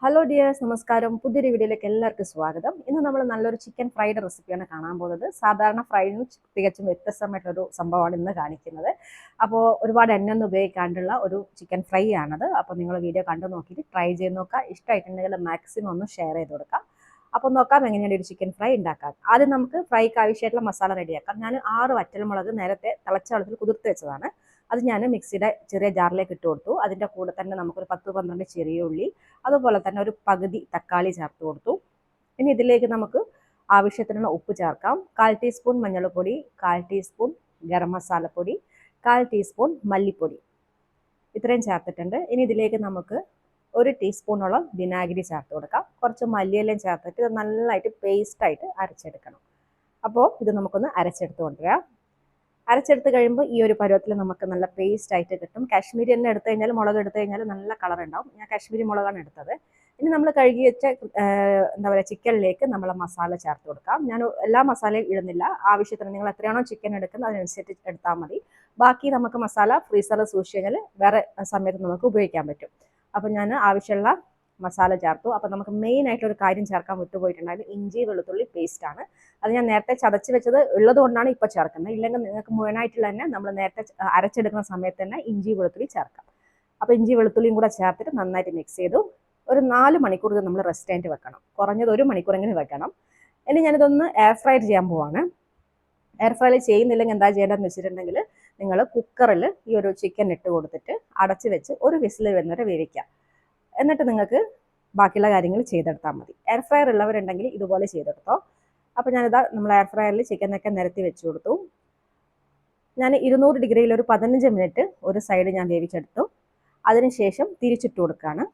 Hello dears, നമസ്കാരം. പുതിയൊരു വീഡിയോയിലേക്ക് എല്ലാവർക്കും സ്വാഗതം. ഇന്ന് നമ്മൾ നല്ലൊരു ചിക്കൻ ഫ്രൈഡ് റെസിപ്പിയാണ് കാണാൻ പോകുന്നത്. സാധാരണ ഫ്രൈഡിന് തികച്ചും വ്യത്യസ്തമായിട്ടൊരു സംഭവമാണ് ഇന്ന് കാണിക്കുന്നത്. അപ്പോൾ ഒരുപാട് എണ്ണയൊന്നും ഉപയോഗിക്കാണ്ടുള്ള ഒരു ചിക്കൻ ഫ്രൈ ആണത്. അപ്പോൾ നിങ്ങൾ വീഡിയോ കണ്ടു നോക്കിയിട്ട് ട്രൈ ചെയ്ത് നോക്കുക. ഇഷ്ടമായിട്ടുണ്ടെങ്കിൽ മാക്സിമം ഒന്ന് ഷെയർ ചെയ്ത് കൊടുക്കാം. അപ്പോൾ നോക്കാം എങ്ങനെയാണ് ഒരു ചിക്കൻ ഫ്രൈ ഉണ്ടാക്കാം. ആദ്യം നമുക്ക് ഫ്രൈക്ക് ആവശ്യമായിട്ടുള്ള മസാല റെഡിയാക്കാം. ഞാൻ 6 വറ്റൽമുളക് നേരത്തെ തിളച്ച വെള്ളത്തിൽ കുതിർത്ത് വെച്ചതാണ്. അത് ഞാൻ മിക്സിയുടെ ചെറിയ ജാറിലേക്ക് ഇട്ട് കൊടുത്തു. അതിൻ്റെ കൂടെ തന്നെ നമുക്കൊരു 10-12 ചെറിയ ഉള്ളി, അതുപോലെ തന്നെ ഒരു പകുതി തക്കാളി ചേർത്ത് കൊടുത്തു. ഇനി ഇതിലേക്ക് നമുക്ക് ആവശ്യത്തിനുള്ള ഉപ്പ് ചേർക്കാം. 1/4 ടീസ്പൂൺ മഞ്ഞൾപ്പൊടി, 1/4 ടീസ്പൂൺ ഗരം മസാലപ്പൊടി, 1/4 ടീസ്പൂൺ മല്ലിപ്പൊടി, ഇത്രയും ചേർത്തിട്ടുണ്ട്. ഇനി ഇതിലേക്ക് നമുക്ക് 1 ടീസ്പൂണോളം വിനാഗിരി ചേർത്ത് കൊടുക്കാം. കുറച്ച് മല്ലിയിലയും ചേർത്തിട്ട് ഇത് നല്ലതായിട്ട് പേസ്റ്റായിട്ട് അരച്ചെടുക്കണം. അപ്പോൾ ഇത് നമുക്കൊന്ന് അരച്ചെടുത്ത് കൊണ്ടുവരാം. അരച്ചെടുത്ത് കഴിയുമ്പോൾ ഈ ഒരു പരുവത്തിൽ നമുക്ക് നല്ല പേസ്റ്റ് ആയിട്ട് കിട്ടും. കാശ്മീരി എണ്ണ എടുത്തു കഴിഞ്ഞാൽ, മുളക് എടുത്തു കഴിഞ്ഞാൽ നല്ല കളർ ഉണ്ടാവും. ഞാൻ കാശ്മീരി മുളകാണ് എടുത്തത്. ഇനി നമ്മൾ കഴുകി വെച്ച എന്താ പറയുക ചിക്കനിലേക്ക് നമ്മൾ മസാല ചേർത്ത് കൊടുക്കാം. ഞാൻ എല്ലാ മസാലയും ഇടുന്നില്ല. ആവശ്യത്തിന് നിങ്ങൾ എത്രയാണോ ചിക്കൻ എടുക്കുന്നത് അതിനനുസരിച്ച് എടുത്താൽ മതി. ബാക്കി നമുക്ക് മസാല ഫ്രീസറിൽ സൂക്ഷിച്ച് കഴിഞ്ഞാൽ വേറെ സമയത്ത് നമുക്ക് ഉപയോഗിക്കാൻ പറ്റും. അപ്പം ഞാൻ ആവശ്യമുള്ള മസാല ചേർത്തു. അപ്പം നമുക്ക് മെയിൻ ആയിട്ടൊരു കാര്യം ചേർക്കാൻ വിട്ടുപോയിട്ടുണ്ടായത് ഇഞ്ചി വെളുത്തുള്ളി പേസ്റ്റ് ആണ്. അത് ഞാൻ നേരത്തെ ചതച്ച് വെച്ചത് ഉള്ളത് കൊണ്ടാണ് ഇപ്പോൾ ചേർക്കുന്നത്. ഇല്ലെങ്കിൽ നിങ്ങൾക്ക് മുഴുവനായിട്ടുള്ള തന്നെ നമ്മൾ നേരത്തെ അരച്ചെടുക്കുന്ന സമയത്ത് തന്നെ ഇഞ്ചി വെളുത്തുള്ളി ചേർക്കാം. അപ്പോൾ ഇഞ്ചി വെളുത്തുള്ളിയും കൂടെ ചേർത്തിട്ട് നന്നായിട്ട് മിക്സ് ചെയ്തു. ഒരു 4 മണിക്കൂർ ഇത് നമ്മൾ റെസ്റ്റായിട്ട് വെക്കണം. കുറഞ്ഞത് 1 മണിക്കൂറെങ്കിലും വെക്കണം. ഇനി ഞാനിതൊന്ന് എയർ ഫ്രൈ ചെയ്യാൻ പോവാണ്. എയർ ഫ്രൈ ചെയ്യുന്നില്ലെങ്കിൽ എന്താ ചെയ്യേണ്ടതെന്ന് വെച്ചിട്ടുണ്ടെങ്കിൽ, നിങ്ങൾ കുക്കറിൽ ഈ ഒരു ചിക്കൻ ഇട്ട് കൊടുത്തിട്ട് അടച്ച് വെച്ച് ഒരു വിസിൽ വരുന്നവരെ വേവിക്കാം. എന്നിട്ട് നിങ്ങൾക്ക് ബാക്കിയുള്ള കാര്യങ്ങൾ ചെയ്തെടുത്താൽ മതി. എയർ ഫ്രയർ ഉള്ളവരുണ്ടെങ്കിൽ ഇതുപോലെ ചെയ്തെടുത്തോ. അപ്പോൾ ഞാനിതാ നമ്മൾ എയർ ഫ്രയറിൽ ചിക്കനൊക്കെ നിരത്തി വെച്ച് കൊടുത്തു. ഞാൻ 200 ഡിഗ്രിയിൽ ഒരു 15 മിനിറ്റ് ഒരു സൈഡ് ഞാൻ വേവിച്ചെടുത്തു. അതിനുശേഷം തിരിച്ചിട്ട് കൊടുക്കുകയാണ്.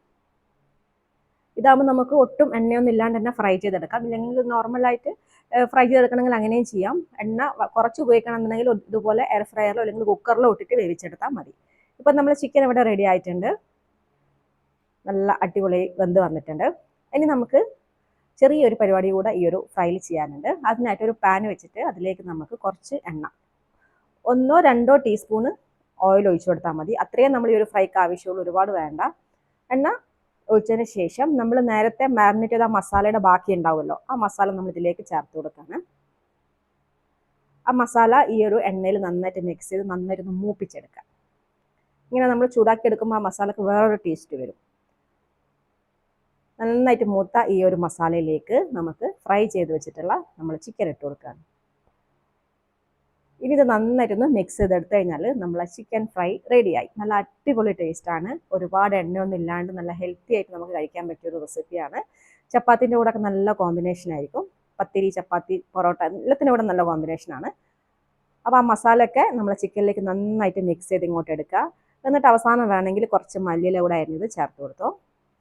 ഇതാകുമ്പോൾ നമുക്ക് ഒട്ടും എണ്ണയൊന്നും ഇല്ലാണ്ട് തന്നെ ഫ്രൈ ചെയ്തെടുക്കാം. ഇല്ലെങ്കിൽ നോർമലായിട്ട് ഫ്രൈ ചെയ്തെടുക്കണമെങ്കിൽ അങ്ങനെയും ചെയ്യാം. എണ്ണ കുറച്ച് ഉപയോഗിക്കണമെന്നുണ്ടെങ്കിൽ ഇതുപോലെ എയർ ഫ്രയറിലോ അല്ലെങ്കിൽ കുക്കറിലോ ഇട്ടിട്ട് വേവിച്ചെടുത്താൽ മതി. ഇപ്പം നമ്മൾ ചിക്കൻ ഇവിടെ റെഡി ആയിട്ടുണ്ട്. നല്ല അടിപൊളി വെന്ത് വന്നിട്ടുണ്ട്. ഇനി നമുക്ക് ചെറിയൊരു പരിപാടി കൂടെ ഈ ഒരു ഫ്രൈയിൽ ചെയ്യാനുണ്ട്. അതിനായിട്ട് ഒരു പാൻ വെച്ചിട്ട് അതിലേക്ക് നമുക്ക് കുറച്ച് എണ്ണ, 1-2 ടീസ്പൂണ് ഓയിൽ ഒഴിച്ചു കൊടുത്താൽ മതി. അത്രയും നമ്മൾ ഈ ഒരു ഫ്രൈക്ക് ആവശ്യമുള്ളൂ, ഒരുപാട് വേണ്ട. എണ്ണ ഒഴിച്ചതിന് ശേഷം നമ്മൾ നേരത്തെ മാരിനേറ്റ് ചെയ്ത മസാലയുടെ ബാക്കി ഉണ്ടാവുമല്ലോ, ആ മസാല നമ്മൾ ഇതിലേക്ക് ചേർത്ത് കൊടുക്കാണ്. ആ മസാല ഈ ഒരു എണ്ണയിൽ നന്നായിട്ട് മിക്സ് ചെയ്ത് നന്നായിട്ട് മൂപ്പിച്ചെടുക്കാം. ഇങ്ങനെ നമ്മൾ ചൂടാക്കി എടുക്കുമ്പോൾ ആ മസാലക്ക് വേറൊരു ടേസ്റ്റ് വരും. നന്നായിട്ട് മൂത്ത ഈ ഒരു മസാലയിലേക്ക് നമുക്ക് ഫ്രൈ ചെയ്ത് വെച്ചിട്ടുള്ള നമ്മൾ ചിക്കൻ ഇട്ട് കൊടുക്കുകയാണ്. ഇനി ഇത് നന്നായിട്ടൊന്ന് മിക്സ് ചെയ്തെടുത്തു കഴിഞ്ഞാൽ നമ്മളെ ചിക്കൻ ഫ്രൈ റെഡിയായി. നല്ല അടിപൊളി ടേസ്റ്റാണ്. ഒരുപാട് എണ്ണയൊന്നും ഇല്ലാണ്ട് നല്ല ഹെൽത്തി ആയിട്ട് നമുക്ക് കഴിക്കാൻ പറ്റിയൊരു റെസിപ്പിയാണ്. ചപ്പാത്തിൻ്റെ കൂടെ ഒക്കെ നല്ല കോമ്പിനേഷൻ ആയിരിക്കും. പത്തിരി, ചപ്പാത്തി, പൊറോട്ട എല്ലാത്തിൻ്റെ കൂടെ നല്ല കോമ്പിനേഷനാണ്. അപ്പോൾ ആ മസാലയൊക്കെ നമ്മളെ ചിക്കനിലേക്ക് നന്നായിട്ട് മിക്സ് ചെയ്ത് ഇങ്ങോട്ട് എടുക്കുക. എന്നിട്ട് അവസാനം വേണമെങ്കിൽ കുറച്ച് മല്ലിയില കൂടെ അരിഞ്ഞത് ചേർത്ത് കൊടുത്തോ.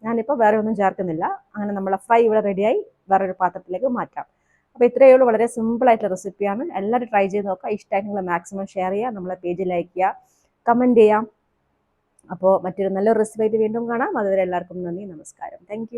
ഞാനിപ്പോൾ വേറെ ഒന്നും ചേർക്കുന്നില്ല. അങ്ങനെ നമ്മളെ ഫ്രൈ ഇവിടെ റെഡിയായി വേറൊരു പാത്രത്തിലേക്ക് മാറ്റാം. അപ്പോൾ ഇത്രയേ ഉള്ളൂ. വളരെ സിമ്പിളായിട്ടുള്ള റെസിപ്പിയാണ്. എല്ലാവരും ട്രൈ ചെയ്ത് നോക്കുക. ഇഷ്ടമായിട്ട് മാക്സിമം ഷെയർ ചെയ്യുക, നമ്മളെ പേജ് ലൈക്ക് ചെയ്യുക, കമൻറ്റ് ചെയ്യാം. അപ്പോൾ മറ്റൊരു നല്ലൊരു റെസിപ്പി ആയിട്ട് വീണ്ടും കാണാം. അതുവരെ എല്ലാവർക്കും നന്ദി, നമസ്കാരം. താങ്ക്